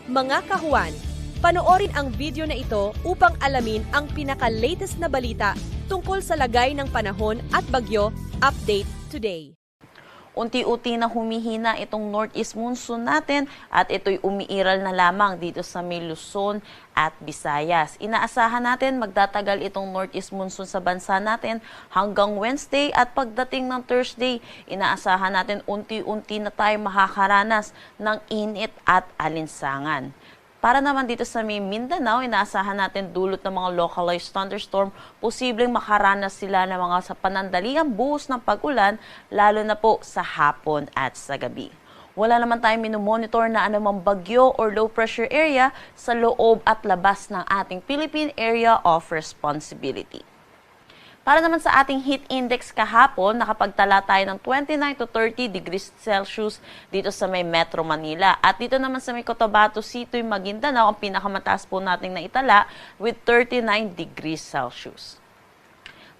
Mga kahuwan, panoorin ang video na ito upang alamin ang pinaka-latest na balita tungkol sa lagay ng panahon at bagyo. Update today. Unti-unti na humihina itong northeast monsoon natin at ito'y umiiral na lamang dito sa may Luzon at Visayas. Inaasahan natin magdatagal itong northeast monsoon sa bansa natin hanggang Wednesday at pagdating ng Thursday, inaasahan natin unti-unti na tayo makakaranas ng init at alinsangan. Para naman dito sa may Mindanao, inaasahan natin dulot ng mga localized thunderstorm, posibleng makaranas sila ng mga sa panandaliang buhos ng pag-ulan, lalo na po sa hapon at sa gabi. Wala naman tayong minomonitor na anumang bagyo or low pressure area sa loob at labas ng ating Philippine Area of Responsibility. Para naman sa ating heat index kahapon, nakapagtala tayo ng 29 to 30 degrees Celsius dito sa may Metro Manila. At dito naman sa may Cotabato City, Maguindanao, ang pinakamataas po nating naitala with 39 degrees Celsius.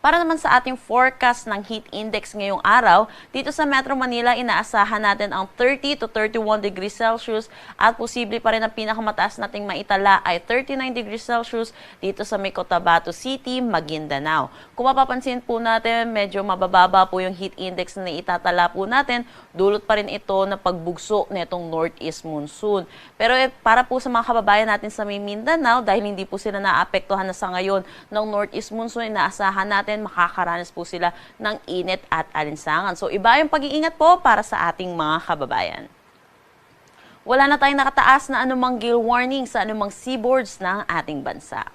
Para naman sa ating forecast ng heat index ngayong araw, dito sa Metro Manila, inaasahan natin ang 30 to 31 degrees Celsius at posible pa rin ang pinakamataas nating maitala ay 39 degrees Celsius dito sa may Cotabato City, Maguindanao. Kung mapapansin po natin, medyo mabababa po yung heat index na itatala po natin, dulot pa rin ito na pagbugso nitong northeast monsoon. Pero para po sa mga kababayan natin sa may Mindanao, dahil hindi po sila naapektuhan na sa ngayon ng northeast monsoon, inaasahan natin makakaranas po sila ng init at alinsangan. So iba yung pag-iingat po para sa ating mga kababayan. Wala na tayong nakataas na anumang gale warning sa anumang seaboards ng ating bansa.